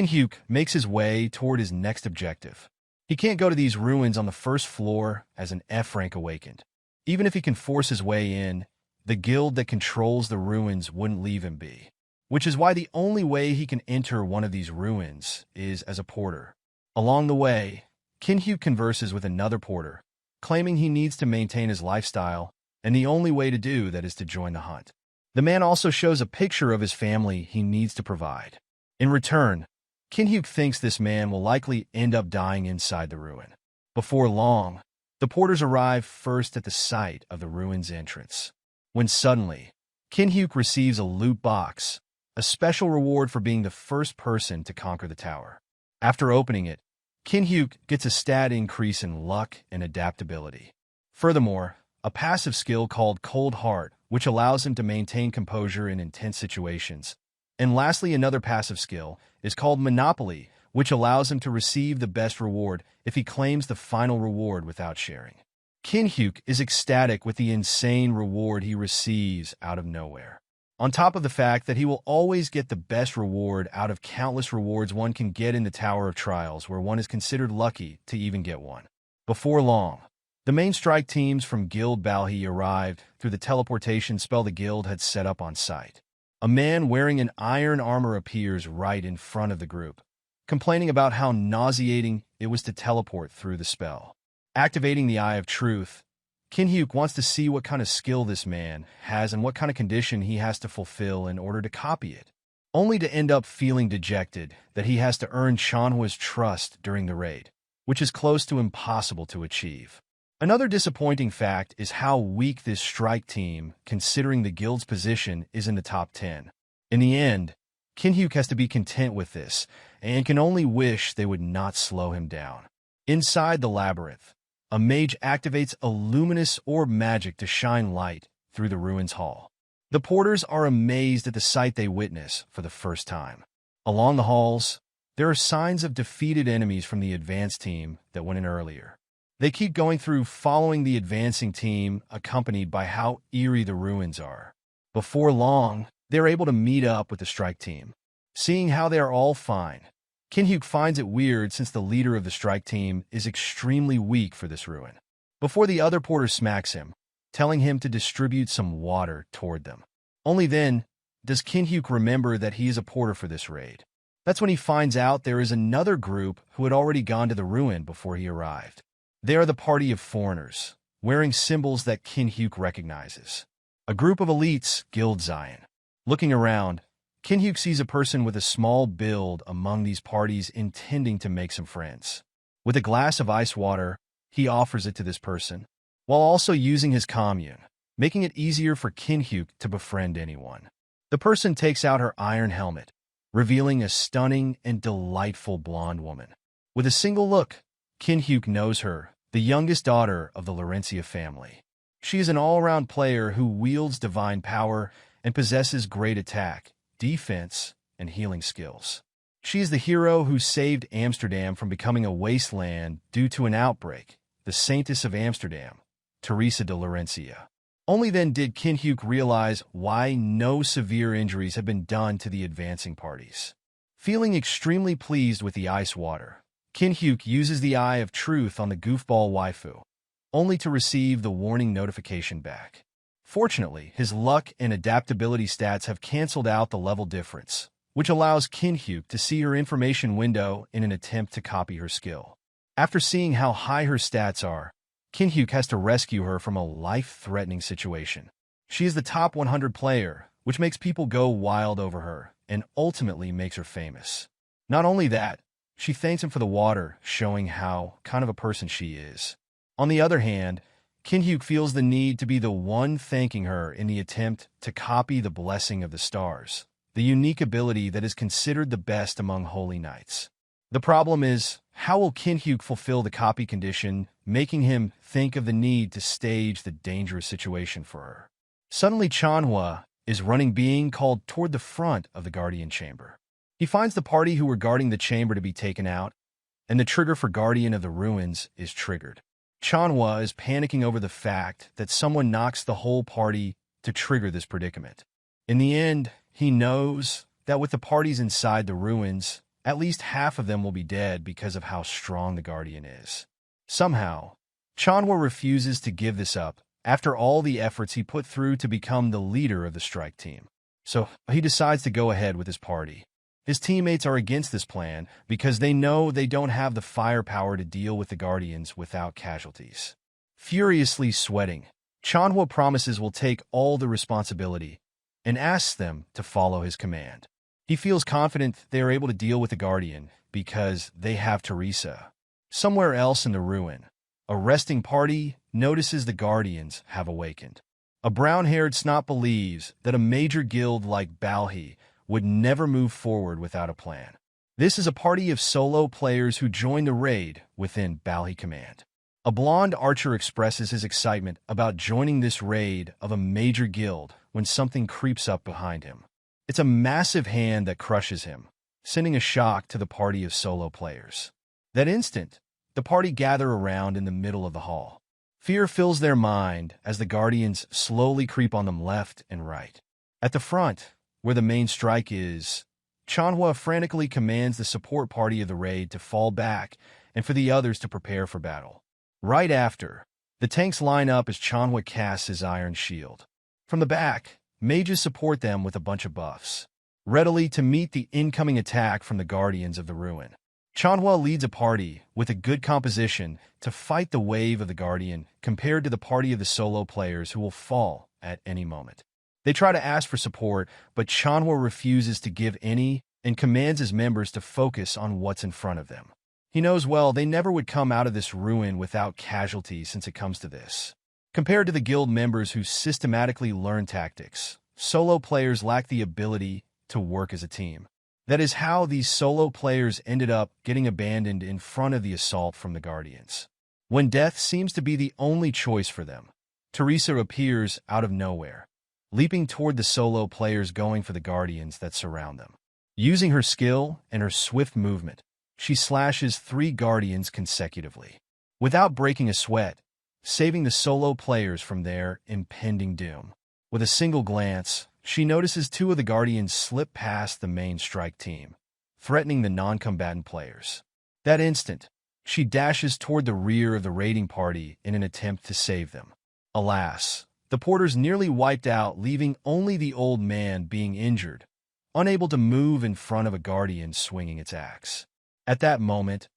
Hyuk makes his way toward his next objective. He can't go to these ruins on the first floor as an F-rank awakened. Even if he can force his way in, the guild that controls the ruins wouldn't leave him be. Which is why the only way he can enter one of these ruins is as a porter. Along the way, Hyuk converses with another porter, claiming he needs to maintain his lifestyle, and the only way to do that is to join the hunt. The man also shows a picture of his family he needs to provide. In return, Hyuk thinks this man will likely end up dying inside the ruin. Before long, the porters arrive first at the site of the ruin's entrance, when suddenly, Hyuk receives a loot box, a special reward for being the first person to conquer the tower. After opening it, Hyuk gets a stat increase in luck and adaptability. Furthermore, a passive skill called Cold Heart, which allows him to maintain composure in intense situations. And lastly, another passive skill is called Monopoly, which allows him to receive the best reward if he claims the final reward without sharing. Hyuk is ecstatic with the insane reward he receives out of nowhere. On top of the fact that he will always get the best reward out of countless rewards one can get in the Tower of Trials, where one is considered lucky to even get one. Before long, the main strike teams from Guild Balhi arrived through the teleportation spell the guild had set up on site. A man wearing an iron armor appears right in front of the group, complaining about how nauseating it was to teleport through the spell. Activating the Eye of Truth, Hyuk wants to see what kind of skill this man has and what kind of condition he has to fulfill in order to copy it, only to end up feeling dejected that he has to earn Chanhwa's trust during the raid, which is close to impossible to achieve. Another disappointing fact is how weak this strike team, considering the guild's position is in the top 10. In the end, Hyuk has to be content with this, and can only wish they would not slow him down. Inside the labyrinth, a mage activates a luminous orb magic to shine light through the ruins hall. The porters are amazed at the sight they witness for the first time. Along the halls, there are signs of defeated enemies from the advanced team that went in earlier. They keep going through following the advancing team, accompanied by how eerie the ruins are. Before long, they're able to meet up with the strike team. Seeing how they are all fine, Hyuk finds it weird since the leader of the strike team is extremely weak for this ruin. Before the other porter smacks him, telling him to distribute some water toward them. Only then does Hyuk remember that he is a porter for this raid. That's when he finds out there is another group who had already gone to the ruin before he arrived. They are the party of foreigners, wearing symbols that Hyuk recognizes. A group of elites, Guild Zion. Looking around, Hyuk sees a person with a small build among these parties intending to make some friends. With a glass of ice water, he offers it to this person, while also using his commune, making it easier for Hyuk to befriend anyone. The person takes out her iron helmet, revealing a stunning and delightful blonde woman. With a single look, Hyuk knows her, the youngest daughter of the Laurentia family. She is an all-around player who wields divine power and possesses great attack, defense, and healing skills. She is the hero who saved Amsterdam from becoming a wasteland due to an outbreak, the saintess of Amsterdam, Teresa de Laurentia. Only then did Hyuk realize why no severe injuries had been done to the advancing parties. Feeling extremely pleased with the ice water, Hyuk uses the Eye of Truth on the goofball waifu, only to receive the warning notification back. Fortunately, his luck and adaptability stats have canceled out the level difference, which allows Hyuk to see her information window in an attempt to copy her skill. After seeing how high her stats are, Hyuk has to rescue her from a life-threatening situation. She is the top 100 player, which makes people go wild over her, and ultimately makes her famous. Not only that, she thanks him for the water, showing how kind of a person she is. On the other hand, Hyuk feels the need to be the one thanking her in the attempt to copy the Blessing of the Stars, the unique ability that is considered the best among holy knights. The problem is, how will Hyuk fulfill the copy condition, making him think of the need to stage the dangerous situation for her? Suddenly Chanhwa is running being called toward the front of the Guardian Chamber. He finds the party who were guarding the chamber to be taken out, and the trigger for Guardian of the Ruins is triggered. Chanhwa is panicking over the fact that someone knocks the whole party to trigger this predicament. In the end, he knows that with the parties inside the ruins, At least half of them will be dead because of how strong the Guardian is. Somehow, Chanhua refuses to give this up after all the efforts he put through to become the leader of the strike team. So he decides to go ahead with his party. His teammates are against this plan because they know they don't have the firepower to deal with the Guardians without casualties. Furiously sweating, Chanhua promises will take all the responsibility and asks them to follow his command. He feels confident they are able to deal with the Guardian because they have Teresa. Somewhere else in the ruin, a resting party notices the Guardians have awakened. A brown-haired snot believes that a major guild like Balhi would never move forward without a plan. This is a party of solo players who join the raid within Balhi Command. A blonde archer expresses his excitement about joining this raid of a major guild when something creeps up behind him. It's a massive hand that crushes him, sending a shock to the party of solo players. That instant, the party gather around in the middle of the hall. Fear fills their mind as the Guardians slowly creep on them left and right. At the front, where the main strike is, Chanhua frantically commands the support party of the raid to fall back and for the others to prepare for battle. Right after, the tanks line up as Chanhua casts his iron shield. From the back, mages support them with a bunch of buffs, readily to meet the incoming attack from the Guardians of the Ruin. Chanhua leads a party with a good composition to fight the wave of the Guardian compared to the party of the solo players who will fall at any moment. They try to ask for support, but Chanhua refuses to give any and commands his members to focus on what's in front of them. He knows well they never would come out of this ruin without casualties since it comes to this. Compared to the guild members who systematically learn tactics, solo players lack the ability to work as a team. That is how these solo players ended up getting abandoned in front of the assault from the Guardians. When death seems to be the only choice for them, Teresa appears out of nowhere, leaping toward the solo players going for the Guardians that surround them. Using her skill and her swift movement, she slashes 3 Guardians consecutively, without breaking a sweat, saving the solo players from their impending doom. With a single glance, she notices 2 of the Guardians slip past the main strike team, threatening the non-combatant players. That instant, she dashes toward the rear of the raiding party in an attempt to save them. Alas, the porters nearly wiped out, leaving only the old man being injured, unable to move in front of a Guardian swinging its axe. At that moment,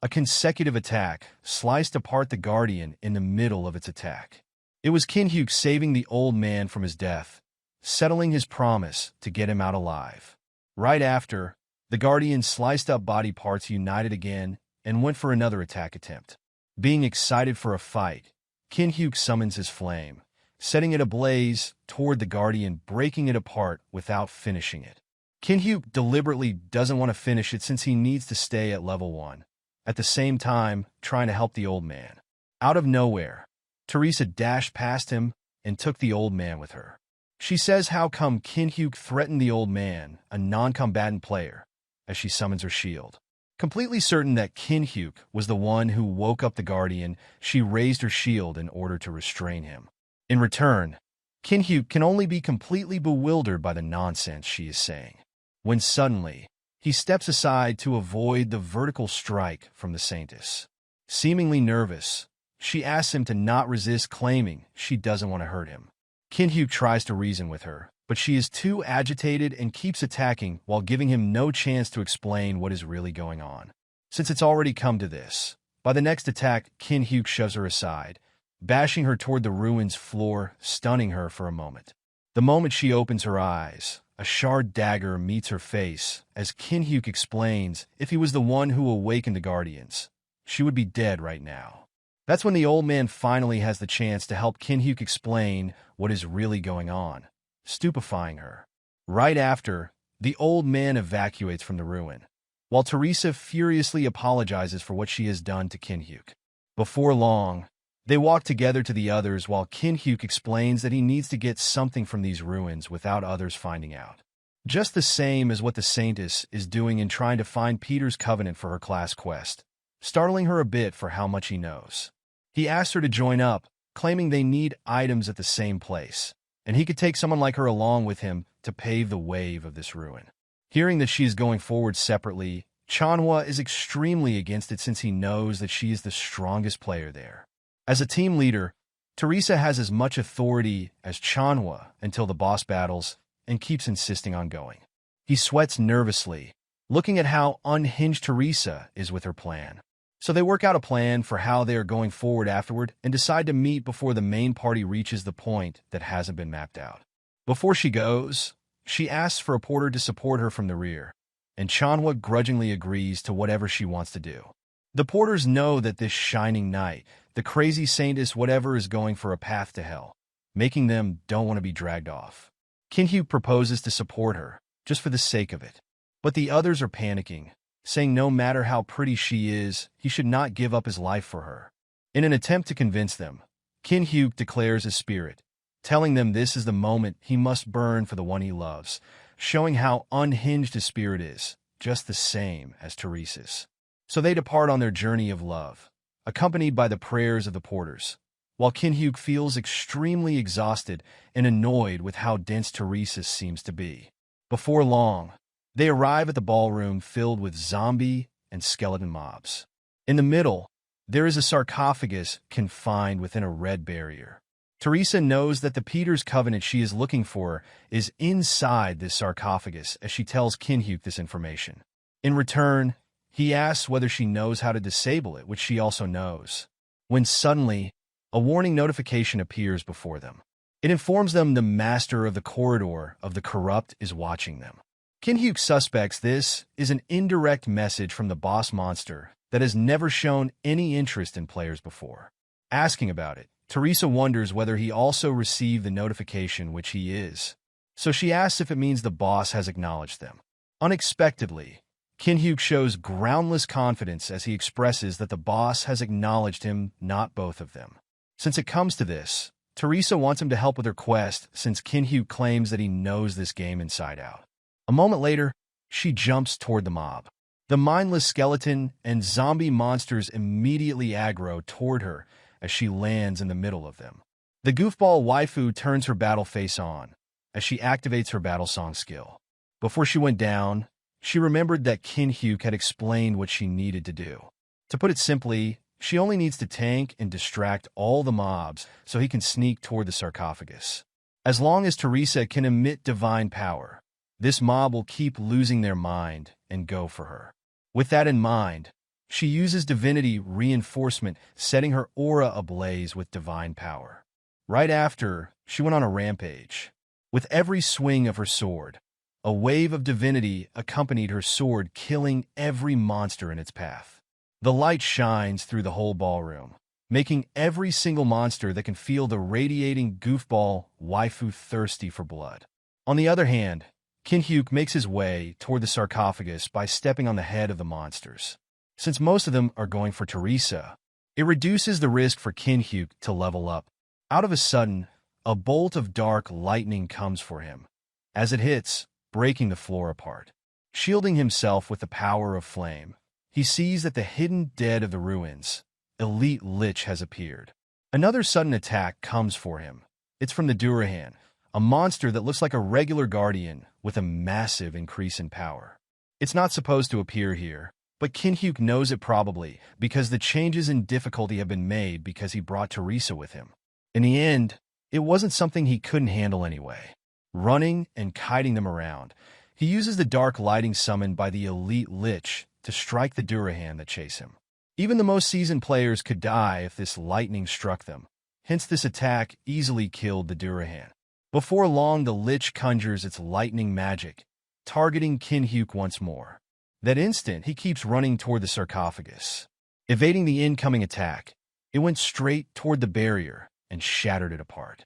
a consecutive attack sliced apart the Guardian in the middle of its attack. It was Kinhyuk saving the old man from his death, settling his promise to get him out alive. Right after, the Guardian sliced up body parts united again and went for another attack attempt. Being excited for a fight, Kinhyuk summons his flame, setting it ablaze toward the Guardian, breaking it apart without finishing it. Kinhyuk deliberately doesn't want to finish it since he needs to stay at level 1, at the same time trying to help the old man. Out of nowhere, Teresa dashed past him and took the old man with her. She says how come Kinhyuk threatened the old man, a non-combatant player, as she summons her shield. Completely certain that Kinhyuk was the one who woke up the Guardian, she raised her shield in order to restrain him. In return, Kinhyuk can only be completely bewildered by the nonsense she is saying, when suddenly, he steps aside to avoid the vertical strike from the saintess. Seemingly nervous, she asks him to not resist, claiming she doesn't want to hurt him. Kinhyuk tries to reason with her, but she is too agitated and keeps attacking while giving him no chance to explain what is really going on. Since it's already come to this, by the next attack, Kinhyuk shoves her aside, bashing her toward the ruins floor, stunning her for a moment. The moment she opens her eyes, a shard dagger meets her face as Kinhyuk explains if he was the one who awakened the Guardians, she would be dead right now. That's when the old man finally has the chance to help Kinhyuk explain what is really going on, stupefying her. Right after, the old man evacuates from the ruin, while Teresa furiously apologizes for what she has done to Kinhyuk. Before long, they walk together to the others while Kinhyuk explains that he needs to get something from these ruins without others finding out. Just the same as what the saintess is doing in trying to find Peter's covenant for her class quest, startling her a bit for how much he knows. He asks her to join up, claiming they need items at the same place, and he could take someone like her along with him to pave the wave of this ruin. Hearing that she is going forward separately, Chanhwa is extremely against it since he knows that she is the strongest player there. As a team leader, Teresa has as much authority as Chanhwa until the boss battles and keeps insisting on going. He sweats nervously, looking at how unhinged Teresa is with her plan. So they work out a plan for how they are going forward afterward and decide to meet before the main party reaches the point that hasn't been mapped out. Before she goes, she asks for a porter to support her from the rear, and Chanhwa grudgingly agrees to whatever she wants to do. The porters know that this shining knight, the crazy saintess whatever, is going for a path to hell, making them don't want to be dragged off. Kinhyuk proposes to support her, just for the sake of it. But the others are panicking, saying no matter how pretty she is, he should not give up his life for her. In an attempt to convince them, Kinhyuk declares his spirit, telling them this is the moment he must burn for the one he loves, showing how unhinged his spirit is, just the same as Teresa's. So they depart on their journey of love, accompanied by the prayers of the porters, while Kinhyuk feels extremely exhausted and annoyed with how dense Teresa seems to be. Before long, they arrive at the ballroom filled with zombie and skeleton mobs. In the middle, there is a sarcophagus confined within a red barrier. Teresa knows that the Peter's covenant she is looking for is inside this sarcophagus as she tells Kinhyuk this information. In return, he asks whether she knows how to disable it, which she also knows. When suddenly, a warning notification appears before them. It informs them the master of the corridor of the corrupt is watching them. Kinhyuk suspects this is an indirect message from the boss monster that has never shown any interest in players before. Asking about it, Teresa wonders whether he also received the notification, which he is. So she asks if it means the boss has acknowledged them. Unexpectedly, Kinhyuk shows groundless confidence as he expresses that the boss has acknowledged him, not both of them. Since it comes to this, Teresa wants him to help with her quest since Kinhyuk claims that he knows this game inside out. A moment later, she jumps toward the mob. The mindless skeleton and zombie monsters immediately aggro toward her as she lands in the middle of them. The goofball waifu turns her battle face on as she activates her battle song skill. Before she went down, she remembered that Kinhyuk had explained what she needed to do. To put it simply, she only needs to tank and distract all the mobs so he can sneak toward the sarcophagus. As long as Teresa can emit divine power, this mob will keep losing their mind and go for her. With that in mind, she uses divinity reinforcement, setting her aura ablaze with divine power. Right after, she went on a rampage. With every swing of her sword, a wave of divinity accompanied her sword, killing every monster in its path. The light shines through the whole ballroom, making every single monster that can feel the radiating goofball waifu thirsty for blood. On the other hand, Kinhyuk makes his way toward the sarcophagus by stepping on the head of the monsters. Since most of them are going for Teresa, it reduces the risk for Kinhyuk to level up. Out of a sudden, a bolt of dark lightning comes for him. As it hits, breaking the floor apart. Shielding himself with the power of flame, he sees that the hidden dead of the ruins, Elite Lich, has appeared. Another sudden attack comes for him. It's from the Durahan, a monster that looks like a regular guardian with a massive increase in power. It's not supposed to appear here, but Kinhyuk knows it probably because the changes in difficulty have been made because he brought Teresa with him. In the end, it wasn't something he couldn't handle anyway. Running and kiting them around, he uses the dark lighting summoned by the Elite Lich to strike the Durahan that chase him. Even the most seasoned players could die if this lightning struck them, hence this attack easily killed the Durahan. Before long, the Lich conjures its lightning magic, targeting Kinhyuk once more. That instant, he keeps running toward the sarcophagus. Evading the incoming attack, it went straight toward the barrier and shattered it apart.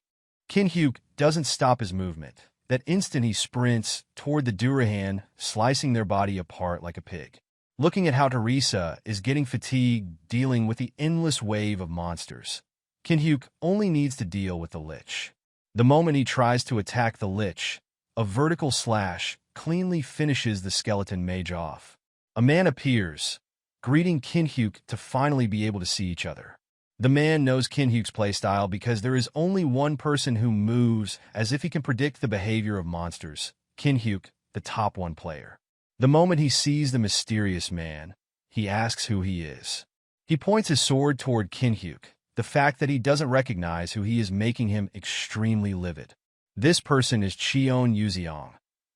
Kinhyuk doesn't stop his movement. That instant, he sprints toward the Durahan, slicing their body apart like a pig. Looking at how Teresa is getting fatigued dealing with the endless wave of monsters, Kinhyuk only needs to deal with the Lich. The moment he tries to attack the Lich, a vertical slash cleanly finishes the skeleton mage off. A man appears, greeting Kinhyuk to finally be able to see each other. The man knows Kinhyuk's playstyle because there is only one person who moves as if he can predict the behavior of monsters, Kinhyuk, the top 1 player. The moment he sees the mysterious man, he asks who he is. He points his sword toward Kinhyuk. The fact that he doesn't recognize who he is making him extremely livid. This person is Cheon Yuzeong.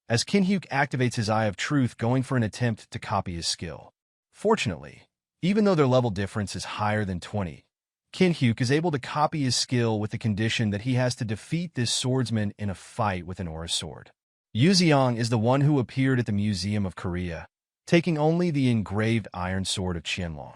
As Kinhyuk activates his Eye of Truth, going for an attempt to copy his skill. Fortunately, even though their level difference is higher than 20, Kinhyuk is able to copy his skill with the condition that he has to defeat this swordsman in a fight with an aura sword. Yuzeong is the one who appeared at the Museum of Korea, taking only the engraved iron sword of Qianlong.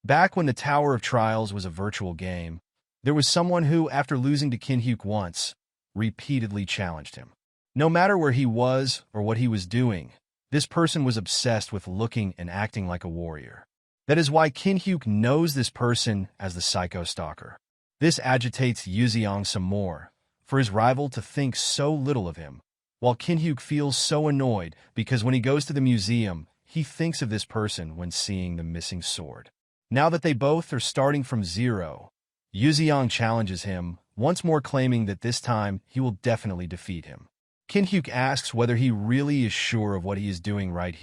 Back when the Tower of Trials was a virtual game, there was someone who, after losing to Kinhyuk once, repeatedly challenged him. No matter where he was or what he was doing, this person was obsessed with looking and acting like a warrior. That is why Kinhyuk knows this person as the Psycho Stalker. This agitates Yuzeong some more, for his rival to think so little of him, while Kinhyuk feels so annoyed because when he goes to the museum, he thinks of this person when seeing the missing sword. Now that they both are starting from zero, Yuzeong challenges him, once more claiming that this time he will definitely defeat him. Kinhyuk asks whether he really is sure of what he is doing right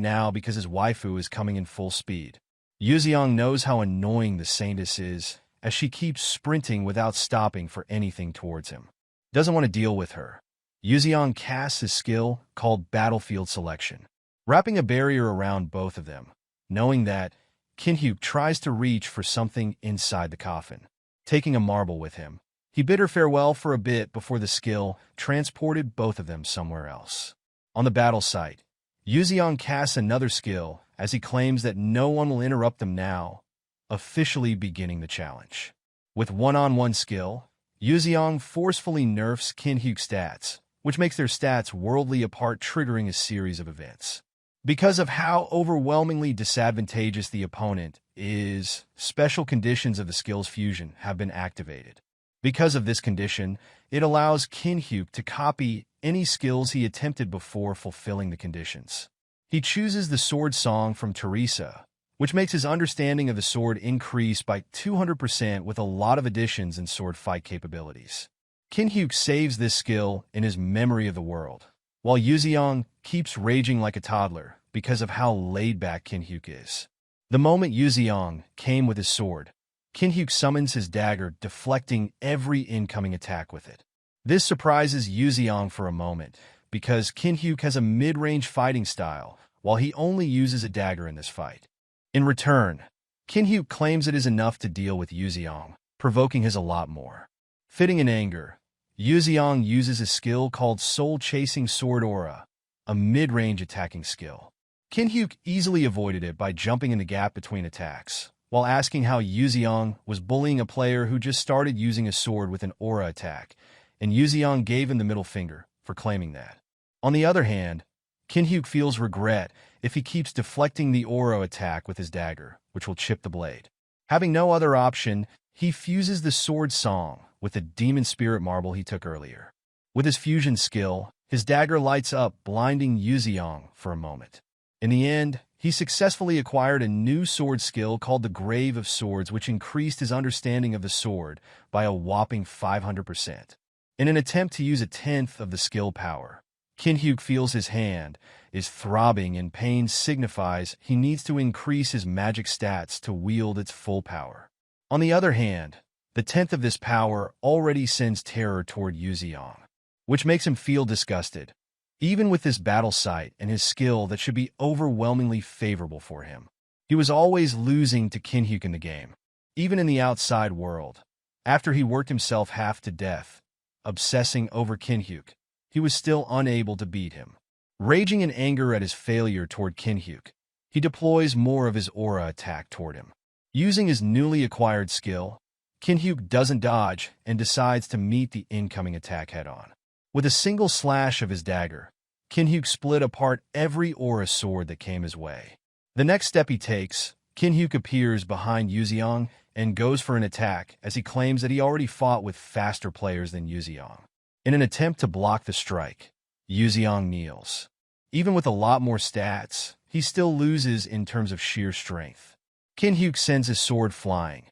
now because his waifu is coming in full speed. Yuzeong knows how annoying the saintess is, as she keeps sprinting without stopping for anything towards him. Doesn't want to deal with her. Yuzeong casts his skill called Battlefield Selection, wrapping a barrier around both of them, knowing that Kinhyuk tries to reach for something inside the coffin. Taking a marble with him, he bid her farewell for a bit before the skill transported both of them somewhere else. On the battle site, Yuzeong casts another skill as he claims that no one will interrupt them now, officially beginning the challenge. With one-on-one skill, Yuzeong forcefully nerfs Kinhyuk's stats, which makes their stats worldly apart, triggering a series of events. Because of how overwhelmingly disadvantageous the opponent is, special conditions of the skill's fusion have been activated. Because of this condition, it allows Kinhyuk to copy any skills he attempted before fulfilling the conditions. He chooses the sword song from Teresa, which makes his understanding of the sword increase by 200% with a lot of additions and sword fight capabilities. Kinhyuk saves this skill in his memory of the world, while Yuzeong keeps raging like a toddler because of how laid-back Kinhyuk is. The moment Yuzeong came with his sword, Kinhyuk summons his dagger, deflecting every incoming attack with it. This surprises Yuzeong for a moment, because Kinhyuk has a mid-range fighting style, while he only uses a dagger in this fight. In return, Kinhyuk claims it is enough to deal with Yuzeong, provoking his a lot more. Fitting in anger, Yuzeong uses a skill called Soul-Chasing Sword Aura, a mid-range attacking skill. Kinhyuk easily avoided it by jumping in the gap between attacks, while asking how Yuzeong was bullying a player who just started using a sword with an aura attack, and Yuzeong gave him the middle finger for claiming that. On the other hand, Kinhyuk feels regret if he keeps deflecting the aura attack with his dagger, which will chip the blade. Having no other option, he fuses the sword song with the demon spirit marble he took earlier. With his fusion skill, his dagger lights up, blinding Yuzeong for a moment. In the end, he successfully acquired a new sword skill called the Grave of Swords, which increased his understanding of the sword by a whopping 500%. In an attempt to use a tenth of the skill power, Kinhyuk feels his hand is throbbing, and pain signifies he needs to increase his magic stats to wield its full power. On the other hand, the tenth of this power already sends terror toward Yuzeong, which makes him feel disgusted, even with this battle sight and his skill that should be overwhelmingly favorable for him. He was always losing to Kinhyuk in the game, even in the outside world. After he worked himself half to death, obsessing over Kinhyuk, he was still unable to beat him. Raging in anger at his failure toward Kinhyuk, he deploys more of his aura attack toward him. Using his newly acquired skill, Kinhyuk doesn't dodge and decides to meet the incoming attack head-on. With a single slash of his dagger, Kinhyuk split apart every aura sword that came his way. The next step he takes, Kinhyuk appears behind Yuzeong and goes for an attack as he claims that he already fought with faster players than Yuzeong. In an attempt to block the strike, Yuzeong kneels. Even with a lot more stats, he still loses in terms of sheer strength. Kinhyuk sends his sword flying,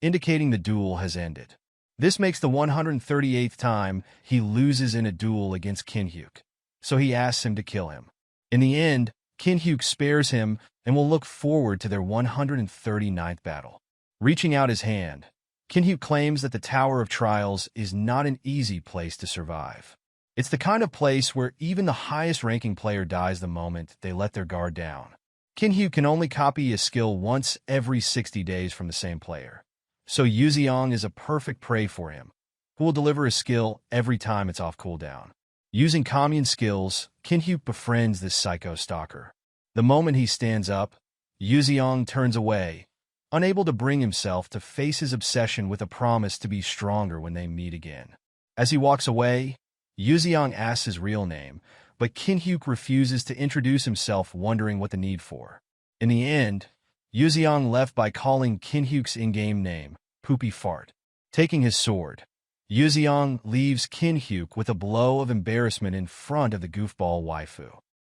indicating the duel has ended. This makes the 138th time he loses in a duel against Kinhyuk, so he asks him to kill him. In the end, Kinhyuk spares him and will look forward to their 139th battle. Reaching out his hand, Kinhyuk claims that the Tower of Trials is not an easy place to survive. It's the kind of place where even the highest-ranking player dies the moment they let their guard down. Kinhyuk can only copy a skill once every 60 days from the same player, so Yuzeong is a perfect prey for him, who will deliver a skill every time it's off cooldown. Using commune skills, Kinhyuk befriends this psycho stalker. The moment he stands up, Yuzeong turns away, unable to bring himself to face his obsession with a promise to be stronger when they meet again. As he walks away, Yuzeong asks his real name, but Kinhyuk refuses to introduce himself, wondering what the need for. In the end, Yuzeong left by calling Kinhyuk's in-game name, Poopy Fart. Taking his sword, Yuzeong leaves Kinhyuk with a blow of embarrassment in front of the goofball waifu.